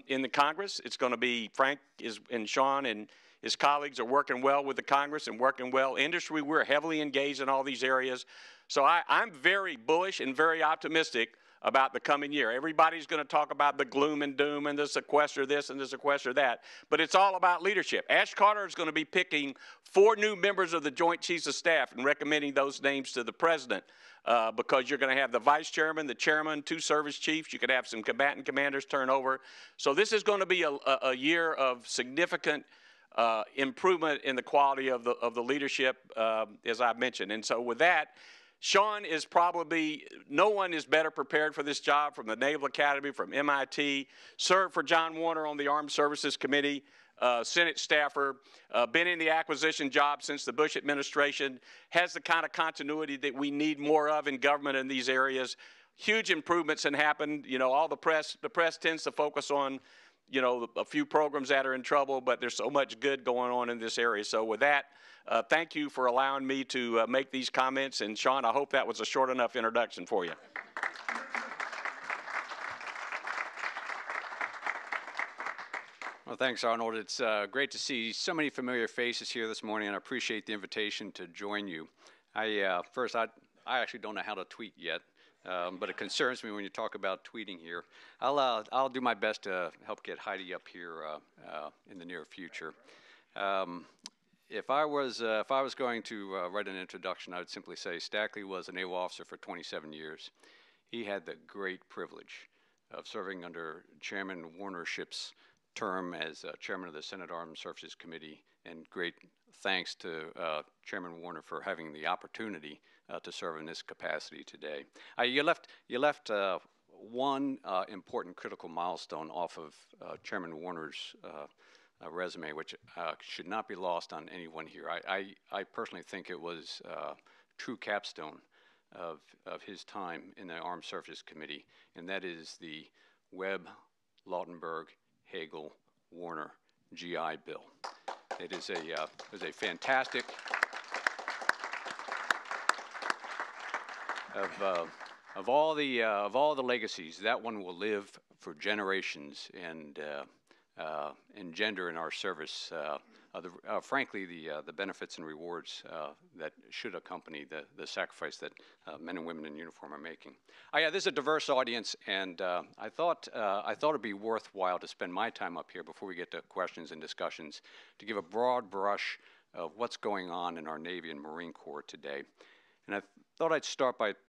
in the Congress. It's going to be Frank and Sean and his colleagues are working well with the Congress and working well. Industry, we're heavily engaged in all these areas. So I'm very bullish and very optimistic about the coming year. Everybody's going to talk about the gloom and doom and the sequester this and the sequester that, but it's all about leadership. Ash Carter is going to be picking 4 new members of the Joint Chiefs of Staff and recommending those names to the President because you're going to have the Vice Chairman, the Chairman, 2 service chiefs. You could have some combatant commanders turn over. So this is going to be a year of significant improvement in the quality of the leadership, as I mentioned. And so with that, Sean is probably, no one is better prepared for this job from the Naval Academy, from MIT, served for John Warner on the Armed Services Committee, Senate staffer, been in the acquisition job since the Bush administration, has the kind of continuity that we need more of in government in these areas. Huge improvements have happened. You know, all the press tends to focus on, you know, a few programs that are in trouble, but there's so much good going on in this area. So with that, thank you for allowing me to make these comments. And Sean, I hope that was a short enough introduction for you. Well, thanks, Arnold. It's great to see so many familiar faces here this morning, and I appreciate the invitation to join you. First, I actually don't know how to tweet yet. But it concerns me when you talk about tweeting here. I'll do my best to help get Heidi up here in the near future. If I was going to write an introduction, I would simply say Stackley was a naval officer for 27 years. He had the great privilege of serving under Chairman Warnership's term as chairman of the Senate Armed Services Committee, and great thanks to Chairman Warner for having the opportunity to serve in this capacity today. You left one important critical milestone off of Chairman Warner's resume, which should not be lost on anyone here. I personally think it was a true capstone of his time in the Armed Services Committee, and that is the Webb-Lautenberg-Hagel-Warner GI Bill. It is a fantastic of all the legacies. That one will live for generations and engender in our service. Frankly, the benefits and rewards that should accompany the sacrifice that men and women in uniform are making. Yeah, this is a diverse audience, and I thought it'd be worthwhile to spend my time up here before we get to questions and discussions to give a broad brush of what's going on in our Navy and Marine Corps today. And I thought I'd start by